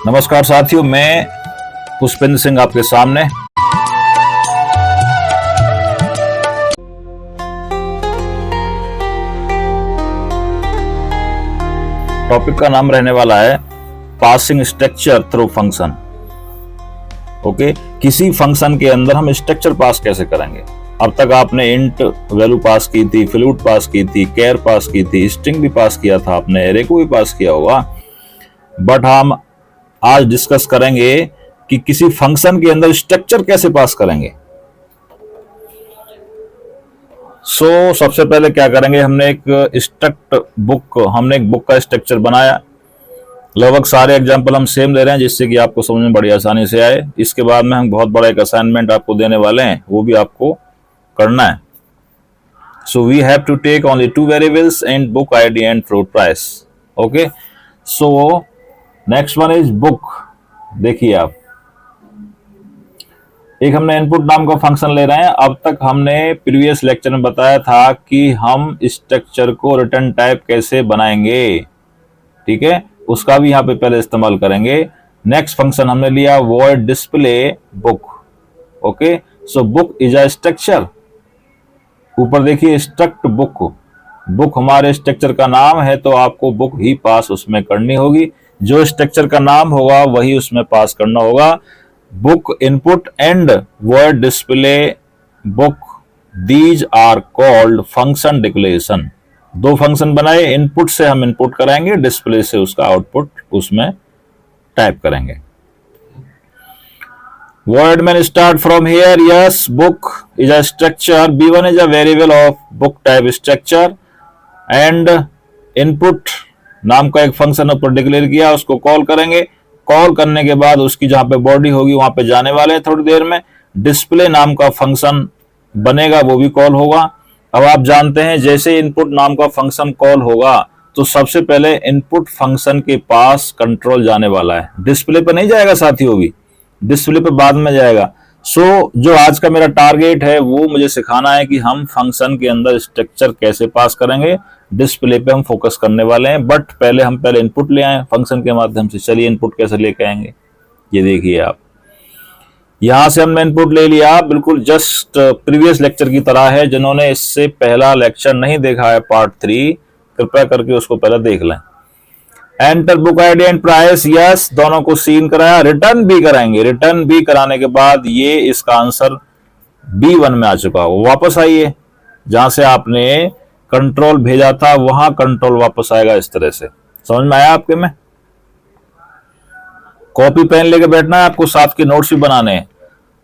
नमस्कार साथियों, मैं पुष्पेंद्र सिंह आपके सामने। टॉपिक का नाम रहने वाला है passing structure through function. Okay, किसी फंक्शन के अंदर हम स्ट्रक्चर पास कैसे करेंगे। अब तक आपने इंट वैल्यू पास की थी, फ्लूट पास की थी, कैर पास की थी, स्ट्रिंग भी पास किया था आपने, एरे को भी पास किया होगा। बट हम आज डिस्कस करेंगे कि किसी फंक्शन के अंदर स्ट्रक्चर कैसे पास करेंगे। सबसे पहले क्या करेंगे, हमने एक बुक का स्ट्रक्चर बनाया। लगभग सारे एग्जांपल हम सेम ले रहे हैं जिससे कि आपको समझ में बड़ी आसानी से आए। इसके बाद में हम बहुत बड़ा एक असाइनमेंट आपको देने वाले हैं, वो भी आपको करना है। So we have to take only 2 variables and book ID and fruit price. Okay, so next one is book. देखिए आप, एक हमने इनपुट नाम का फंक्शन ले रहे हैं। अब तक हमने प्रीवियस लेक्चर में बताया था कि हम स्ट्रक्चर को रिटर्न टाइप कैसे बनाएंगे, ठीक है, उसका भी यहाँ पे पहले इस्तेमाल करेंगे। नेक्स्ट फंक्शन हमने लिया void display book. Okay, so book is a structure. ऊपर देखिए स्ट्रक्ट बुक, बुक हमारे स्ट्रक्चर का नाम है, तो आपको बुक ही पास उसमें करनी होगी। जो स्ट्रक्चर का नाम होगा वही उसमें पास करना होगा। Book input and void display book, these are called function declaration. 2 function बनाए, इनपुट से हम इनपुट कराएंगे, डिस्प्ले से उसका आउटपुट उसमें टाइप करेंगे। Word may start from here. Yes, book is a structure. B1 is a variable of book type structure and input नाम का एक फंक्शन ऊपर डिक्लेयर किया, उसको कॉल करेंगे। कॉल करने के बाद उसकी जहां पे बॉडी होगी वहां पे जाने वाले हैं थोड़ी देर में। डिस्प्ले नाम का फंक्शन बनेगा, वो भी कॉल होगा। अब आप जानते हैं जैसे इनपुट नाम का फंक्शन कॉल होगा तो सबसे पहले इनपुट फंक्शन के पास कंट्रोल जाने वाला है, डिस्प्ले पे नहीं जाएगा साथियों, भी डिस्प्ले पे बाद में जाएगा। जो आज का मेरा टारगेट है वो मुझे सिखाना है कि हम फंक्शन के अंदर स्ट्रक्चर कैसे पास करेंगे। डिस्प्ले पे हम फोकस करने वाले हैं, बट पहले इनपुट ले आए फंक्शन के माध्यम से। चलिए इनपुट कैसे लेके आएंगे, ये देखिए आप। यहां से हमने इनपुट ले लिया, बिल्कुल जस्ट प्रीवियस लेक्चर की तरह है। जिन्होंने इससे पहला लेक्चर नहीं देखा है पार्ट 3, कृपया करके उसको पहले देख लें। Enter book ID and price, yes, दोनों को सीन कराया। रिटर्न भी कराएंगे, रिटर्न भी कराने के बाद ये इसका आंसर B1 में आ चुका हो। वापस आइए, जहां से आपने कंट्रोल भेजा था वहां कंट्रोल वापस आएगा इस तरह से। समझ में आया आपके में? कॉपी पेन लेके बैठना है आपको, साथ के नोट्स भी बनाने हैं।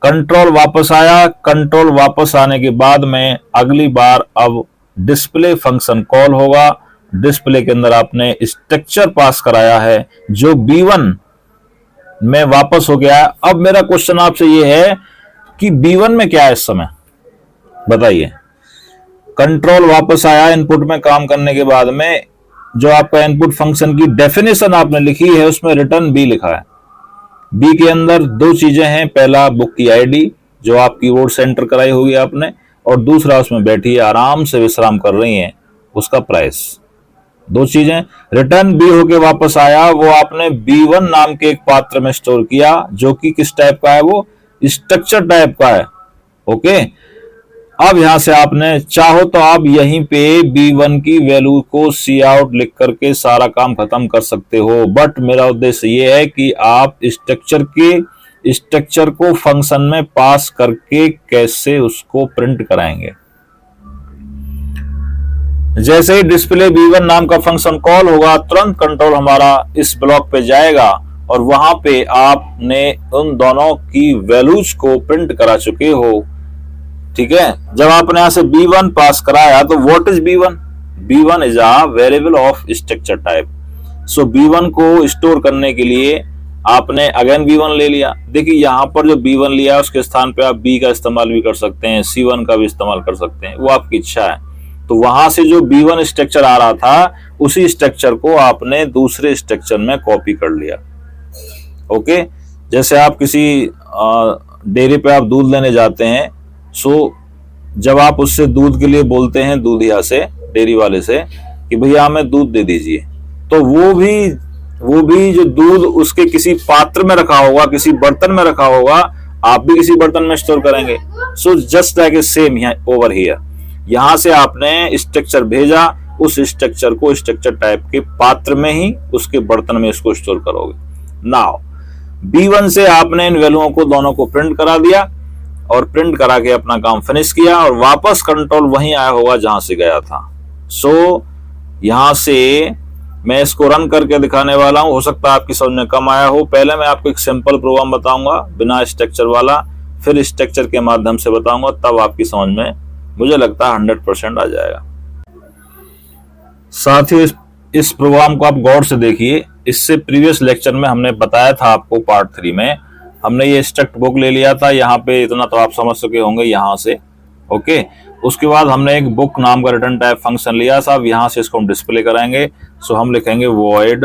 कंट्रोल वापस आया, कंट्रोल वापस आने के बाद में अगली बार अब डिस्प्ले फंक्शन कॉल होगा। डिस्प्ले के अंदर आपने स्ट्रक्चर पास कराया है जो B1 में वापस हो गया है। अब मेरा क्वेश्चन आपसे ये है कि B1 में क्या है इस समय, बताइए। कंट्रोल वापस आया इनपुट में काम करने के बाद में, जो आपका इनपुट फंक्शन की डेफिनेशन आपने लिखी है उसमें रिटर्न B लिखा है। B के अंदर 2 चीजें हैं, पहला बुक की आईडी जो आप कीबोर्ड से एंटर कराई होगी आपने, और दूसरा उसमें बैठी है आराम से विश्राम कर रही हैं उसका प्राइस। 2 चीजें। रिटर्न B होके वापस आया, वो आपने B1 नाम के एक पात्र में स्टोर किया जो कि किस टाइप का है, वो स्ट्रक्चर टाइप का है। ओके, अब यहां से आपने चाहो तो आप यहीं पे B1 की वैल्यू को सी आउट लिख करके सारा काम खत्म कर सकते हो, बट मेरा उद्देश्य ये है कि आप स्ट्रक्चर को फंक्शन में पास करके कैसे उसको प्रिंट कराएंगे। जैसे ही डिस्प्ले B1 नाम का फंक्शन कॉल होगा, तुरंत कंट्रोल हमारा इस ब्लॉक पे जाएगा और वहां पे आपने उन दोनों की वैल्यूज को प्रिंट करा चुके हो, ठीक है। जब आपने यहां से B1 पास कराया तो what is B1? B1 is a variable of structure type. So B1 को स्टोर करने के लिए आपने अगेन B1 ले लिया। देखिए यहां पर जो B1 लिया उसके स्थान पे आप B का इस्तेमाल भी कर सकते हैं, C1 का भी इस्तेमाल कर सकते हैं, वो आपकी इच्छा है। तो वहां से जो B1 स्ट्रक्चर आ रहा था उसी स्ट्रक्चर को आपने दूसरे स्ट्रक्चर में कॉपी कर लिया। ओके, जैसे आप किसी डेयरी पे आप दूध लेने जाते हैं, जब आप उससे दूध के लिए बोलते हैं दूधिया से, डेयरी वाले से, कि भैया हमें दूध दे दीजिए, तो वो भी वो भी जो दूध उसके किसी पात्र में रखा होगा, किसी बर्तन में रखा होगा, आप भी किसी बर्तन में स्टोर करेंगे। So just like a same over here, यहां से आपने स्ट्रक्चर भेजा, उस स्ट्रक्चर को स्ट्रक्चर टाइप के पात्र में ही उसके बर्तन में इसको स्टोर करोगे। नाउ B1 से आपने इन वैल्यूओं को दोनों को प्रिंट करा दिया और प्रिंट करा के अपना काम फिनिश किया और वापस कंट्रोल वहीं आया होगा जहां से गया था। सो यहां से मैं इसको रन करके दिखाने वाला हूं, हो सकता है आपकी समझ में कम आया हो। पहले मैं आपको एक सिंपल प्रोग्राम बताऊंगा बिना स्ट्रक्चर वाला, फिर स्ट्रक्चर के माध्यम से बताऊंगा, तब आपकी समझ में मुझे लगता है 100% आ जाएगा। साथियों इस प्रोग्राम को आप गौर से देखिए। इससे प्रीवियस लेक्चर में हमने बताया था आपको, पार्ट 3 में हमने ये स्ट्रक्ट बुक ले लिया था। यहाँ पे इतना तो आप समझ सके होंगे यहाँ से, ओके। उसके बाद हमने एक बुक नाम का रिटर्न टाइप फंक्शन लिया था। अब यहाँ से इसको हम डिस्प्ले कराएंगे। सो हम लिखेंगे वॉइड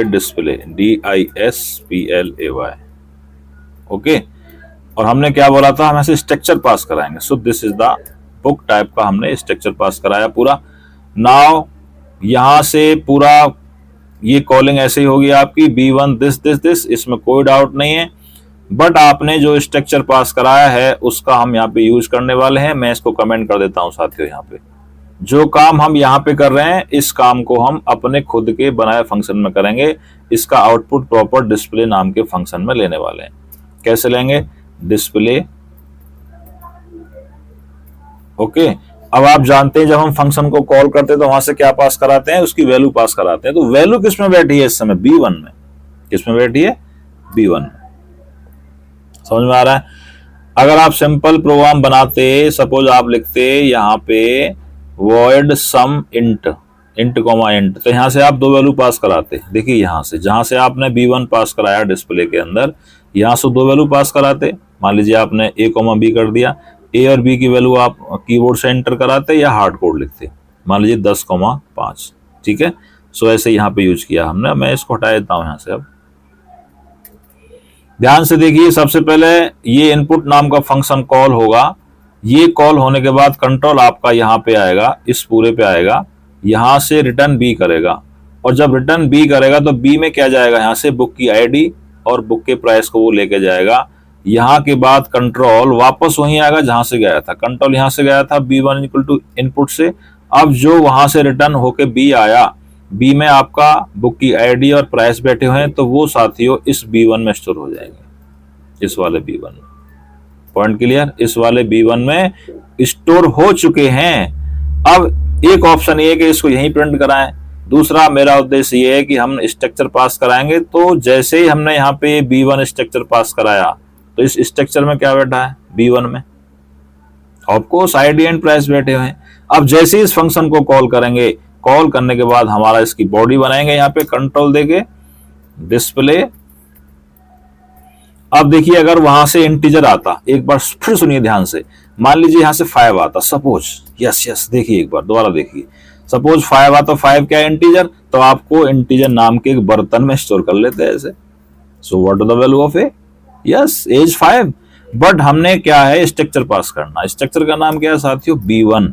डिस्प्ले, DISPLAY, ओके। और हमने क्या बोला था, हम ऐसे स्ट्रक्चर पास कराएंगे। So this is the book type का हमने स्ट्रक्चर पास कराया पूरा। नाउ यहां से पूरा ये कॉलिंग ऐसे ही होगी आपकी B1 दिस, इसमें कोई डाउट नहीं है। बट आपने जो स्ट्रक्चर पास कराया है उसका हम यहाँ पे यूज करने वाले हैं। मैं इसको कमेंट कर देता हूं साथियों। यहाँ पे जो काम हम यहाँ पे कर रहे हैं, इस काम को हम अपने खुद के बनाए फंक्शन में करेंगे। इसका आउटपुट प्रॉपर डिस्प्ले नाम के फंक्शन में लेने वाले हैं। कैसे लेंगे, डिस्प्ले, ओके। अब आप जानते हैं जब हम फंक्शन को कॉल करते हैं तो वहां से क्या पास कराते हैं, उसकी वैल्यू पास कराते हैं। तो वैल्यू किस में बैठी है इस समय, B1 में। किस में बैठी है, B1 में। समझ में आ रहा है। अगर आप सिंपल प्रोग्राम बनाते, सपोज आप लिखते यहाँ पे वॉइड सम इंट कॉमा इंट, तो यहां से आप दो वैल्यू पास कराते। देखिए यहां से जहां से आपने B1 पास कराया डिस्प्ले के अंदर, यहां से दो वैल्यू पास कराते। मान लीजिए आपने A, B कर दिया। A और B की वैल्यू आप कीबोर्ड से एंटर कराते या हार्ड कोड लिखते। मान लीजिए 10,5, ठीक है। सो ऐसे यहाँ पे यूज किया हमने। मैं इसको हटा देता हूं यहां से। अब ध्यान से देखिए, सबसे पहले ये इनपुट नाम का फंक्शन कॉल होगा। ये कॉल होने के बाद कंट्रोल आपका यहाँ पे आएगा, इस पूरे पे आएगा। यहां से रिटर्न B करेगा, और जब रिटर्न B करेगा तो B में क्या जाएगा, यहां से बुक की ID और बुक के प्राइस को वो लेके जाएगा। यहाँ के बाद कंट्रोल वापस वहीं आएगा जहां से गया था। कंट्रोल यहां से गया था B1 इक्वल टू इनपुट से। अब जो वहां से रिटर्न होके B आया, B में आपका बुक की ID और प्राइस बैठे हुए हैं, तो वो साथियों इस B1 में स्टोर हो जाएंगे, इस वाले B1 में। पॉइंट क्लियर, इस वाले B1 में स्टोर हो चुके हैं। अब एक ऑप्शन ये है कि इसको यहीं प्रिंट कराएं। दूसरा मेरा उद्देश्य ये है कि हम स्ट्रक्चर पास कराएंगे। तो जैसे ही हमने यहाँ पे B1 स्ट्रक्चर पास कराया, तो इस स्ट्रक्चर में क्या बैठा है, B1 में ऑफकोर्स ID एंड प्राइस बैठे हुए हैं। अब जैसे ही इस फंक्शन को कॉल करेंगे, कॉल करने के बाद हमारा इसकी बॉडी बनाएंगे यहाँ पे कंट्रोल देके, डिस्प्ले। अब देखिए अगर वहां से इंटीजर आता, एक बार फिर सुनिए ध्यान से। मान लीजिए यहां से 5 आता, सपोज, यस देखिए एक बार दोबारा देखिए। सपोज 5 आता, 5 क्या है, इंटीजर। तो आपको इंटीजर नाम के एक बर्तन में स्टोर कर लेते हैं ऐसे। So what is the value of a, yes as 5। But हमने क्या है, स्ट्रक्चर पास करना। स्ट्रक्चर का नाम क्या है साथियों, B1।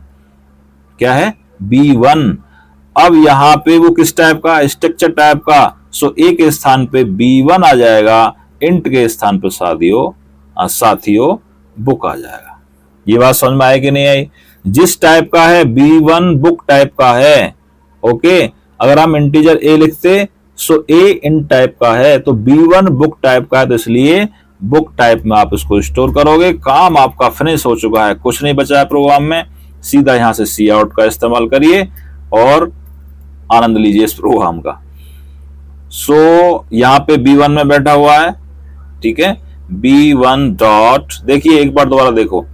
क्या है, B1। अब यहाँ पे वो किस टाइप का, स्ट्रक्चर टाइप का। सो ए के स्थान पे B1 आ जाएगा, इंट के स्थान पे साथियों बुक आ जाएगा। ये बात समझ में आई कि नहीं आई। जिस टाइप का है B1 बुक टाइप का है, ओके। अगर हम इंटीजर A लिखते, सो A इन टाइप का है, तो B1 बुक टाइप का है, तो इसलिए बुक टाइप में आप इसको स्टोर करोगे। काम आपका फिनिश हो चुका है, कुछ नहीं बचा है प्रोग्राम में। सीधा यहां से सी आउट का इस्तेमाल करिए और आनंद लीजिए इस प्रोग्राम का। सो यहां पे B1 में बैठा हुआ है, ठीक है। B1 डॉट, देखिए एक बार दोबारा देखो,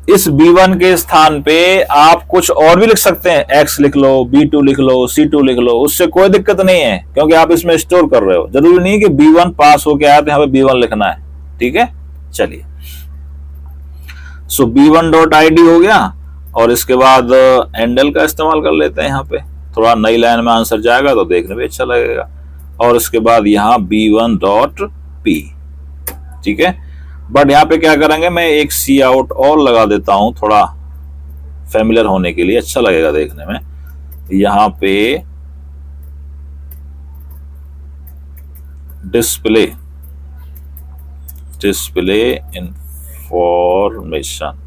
इस B1 के स्थान पे आप कुछ और भी लिख सकते हैं। X लिख लो, B2 लिख लो, C2 लिख लो, उससे कोई दिक्कत नहीं है, क्योंकि आप इसमें स्टोर कर रहे हो। जरूरी नहीं कि B1 पास होके आया तो यहाँ पे B1 लिखना है, ठीक है। चलिए, सो B1 डॉट ID हो गया, और इसके बाद एंडल का इस्तेमाल कर लेते हैं। यहाँ पे थोड़ा नई लाइन में आंसर जाएगा तो देखने में अच्छा लगेगा। और इसके बाद यहाँ B1 डॉट P, ठीक है। बट यहाँ पे क्या करेंगे, मैं एक सी आउट और लगा देता हूं, थोड़ा फैमिलियर होने के लिए, अच्छा लगेगा देखने में। यहां पे डिस्प्ले इंफॉर्मेशन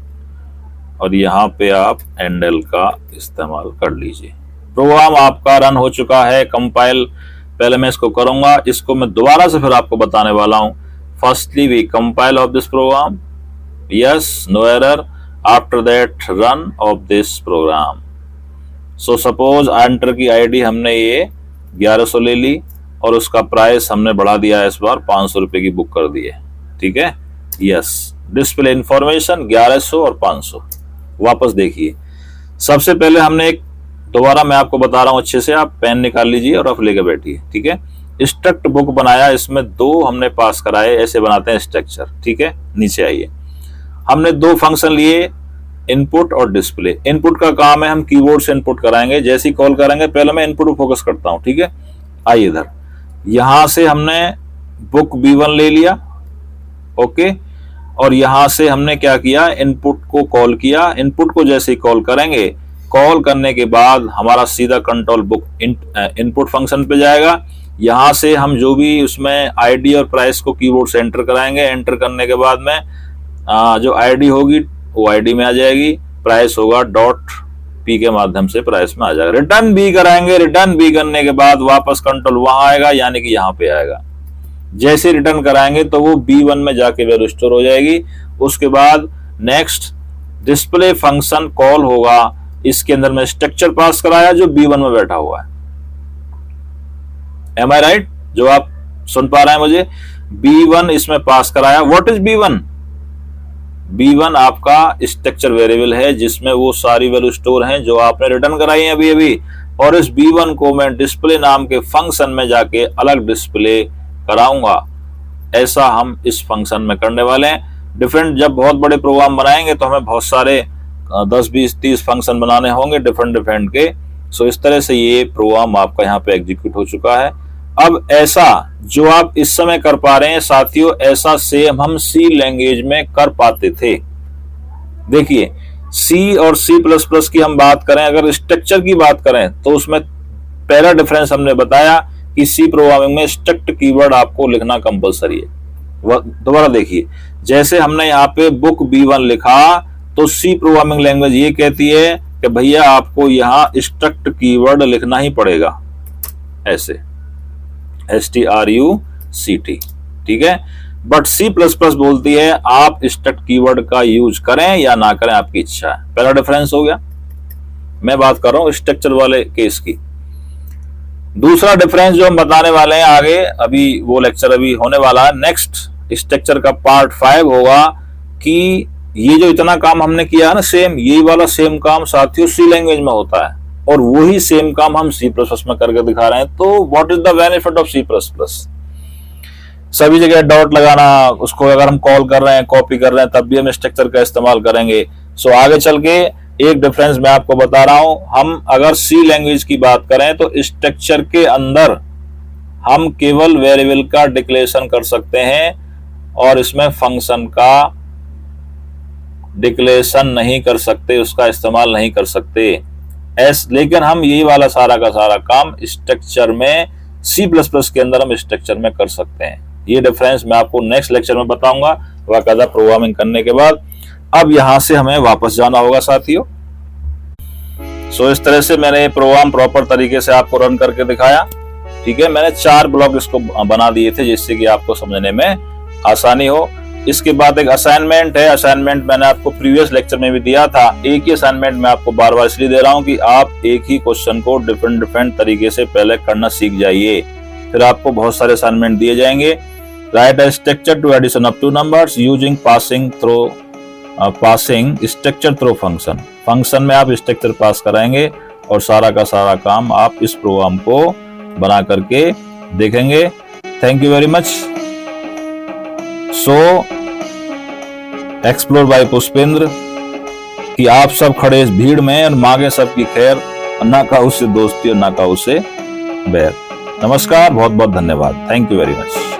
और यहां पे आप एंडल का इस्तेमाल कर लीजिए। प्रोग्राम आपका रन हो चुका है, कंपाइल पहले मैं इसको करूंगा, इसको मैं दोबारा से फिर आपको बताने वाला हूं। Firstly we compile of this program, yes, no error, after that run of this program. So suppose enter key ID हमने ये 1100 ले ली और उसका प्राइस हमने बढ़ा दिया, इस बार 500 रुपए की बुक कर दी है, ठीक है, यस। डिस्प्ले इंफॉर्मेशन 1100 और 500। वापस देखिए, सबसे पहले हमने एक, दोबारा मैं आपको बता रहा हूं अच्छे से, आप पेन निकाल लीजिए और आप लेके बैठिए, ठीक है। स्ट्रक्ट बुक बनाया, इसमें 2 हमने पास कराए, ऐसे बनाते हैं स्ट्रक्चर, ठीक है। नीचे आइए, हमने 2 फंक्शन लिए, इनपुट और डिस्प्ले। इनपुट का काम है हम कीबोर्ड से इनपुट कराएंगे, जैसे ही कॉल करेंगे पहले मैं इनपुट पर फोकस करता हूं, ठीक है। आइए इधर, यहां से हमने बुक B1 ले लिया, ओके, और यहां से हमने क्या किया, इनपुट को कॉल किया। इनपुट को जैसे ही कॉल करेंगे, कॉल करने के बाद हमारा सीधा कंट्रोल बुक इनपुट फंक्शन पे जाएगा। यहां से हम जो भी उसमें आईडी और प्राइस को कीबोर्ड से एंटर कराएंगे, एंटर करने के बाद में जो आईडी होगी वो आईडी में आ जाएगी, प्राइस होगा .p के माध्यम से प्राइस में आ जाएगा। रिटर्न B कराएंगे, रिटर्न B करने के बाद वापस कंट्रोल वहां आएगा, यानी कि यहां पे आएगा। जैसे रिटर्न कराएंगे तो वो B1 में जाके वैल्यू स्टोर हो जाएगी। उसके बाद नेक्स्ट डिस्प्ले फंक्शन कॉल होगा, इसके अंदर में स्ट्रक्चर पास कराया जो B1 में बैठा हुआ है। एम आई राइट? जो आप सुन पा रहे हैं मुझे, B1 इसमें पास कराया। What is B1? B1 आपका स्ट्रक्चर वेरिएबल है जिसमें वो सारी वैल्यू स्टोर हैं जो आपने रिटर्न कराई है अभी अभी, और इस B1 को मैं डिस्प्ले नाम के फंक्शन में जाके अलग डिस्प्ले कराऊंगा। ऐसा हम इस फंक्शन में करने वाले हैं। डिफरेंट, जब बहुत बड़े प्रोग्राम बनाएंगे तो हमें बहुत सारे 10, 20, 30 फंक्शन बनाने होंगे डिफरेंट के। सो इस तरह से ये प्रोग्राम आपका यहाँ पे एग्जीक्यूट हो चुका है। अब ऐसा जो आप इस समय कर पा रहे हैं साथियों, ऐसा सेम हम C लैंग्वेज में कर पाते थे। देखिए, C और C++ की हम बात करें, अगर स्ट्रक्चर की बात करें तो उसमें पहला डिफरेंस हमने बताया कि C प्रोग्रामिंग में स्ट्रक्ट कीवर्ड आपको लिखना कंपलसरी है। दोबारा देखिए, जैसे हमने यहाँ पे बुक B1 लिखा तो C प्रोग्रामिंग लैंग्वेज ये कहती है कि भैया आपको यहाँ स्ट्रक्ट कीवर्ड लिखना ही पड़ेगा, ऐसे STRUCT, ठीक है। बट C++ बोलती है आप स्ट्रक्ट कीवर्ड का यूज करें या ना करें, आपकी इच्छा है। पहला डिफरेंस हो गया। मैं बात कर रहा हूं स्ट्रक्चर वाले केस की। दूसरा डिफरेंस जो हम बताने वाले हैं आगे, अभी वो लेक्चर अभी होने वाला है, नेक्स्ट स्ट्रक्चर का पार्ट 5 होगा कि ये जो इतना काम हमने किया है ना, सेम यही वाला सेम काम साथियों C लैंग्वेज में होता है और वही सेम काम हम C++ में करके दिखा रहे हैं। तो what is the benefit of C++? सभी जगह डॉट लगाना, उसको अगर हम कॉल कर रहे हैं, कॉपी कर रहे हैं, तब भी हम स्ट्रक्चर का इस्तेमाल करेंगे। सो आगे चल के एक डिफरेंस मैं आपको बता रहा हूं, हम अगर C लैंग्वेज की बात करें तो स्ट्रक्चर के अंदर हम केवल वेरिएबल का डिक्लेरेशन कर सकते हैं और इसमें फंक्शन का डिक्लेरेशन नहीं कर सकते, उसका इस्तेमाल नहीं कर सकते। लेकिन हम यही वाला सारा का सारा काम स्ट्रक्चर में C++ के अंदर हम स्ट्रक्चर में कर सकते हैं। ये डिफरेंस मैं आपको नेक्स्ट लेक्चर में बताऊंगा बाकायदा प्रोग्रामिंग करने के बाद। अब यहां से हमें वापस जाना होगा साथियों। सो इस तरह से मैंने ये प्रोग्राम प्रॉपर तरीके से आपको रन करके दिखाया, ठीक है। मैंने 4 ब्लॉक इसको बना दिए थे जिससे कि आपको समझने में आसानी हो। इसके बाद एक असाइनमेंट है। असाइनमेंट मैंने आपको प्रीवियस लेक्चर में भी दिया था। एक ही असाइनमेंट मैं आपको बार बार इसलिए दे रहा हूं कि आप एक ही क्वेश्चन को डिफरेंट तरीके से पहले करना सीख जाइए, फिर आपको बहुत सारे असाइनमेंट दिए जाएंगे। Write a structure to addition of 2 numbers using passing structure through function. Function में आप स्ट्रक्चर पास कराएंगे और सारा का सारा काम आप इस प्रोग्राम को बना करके देखेंगे। Thank you very much. So explore by Pushpendra कि आप सब खड़े इस भीड़ में और मांगे सबकी खैर, ना का उससे दोस्ती और ना का उससे बैर। नमस्कार, बहुत बहुत धन्यवाद। Thank you very much.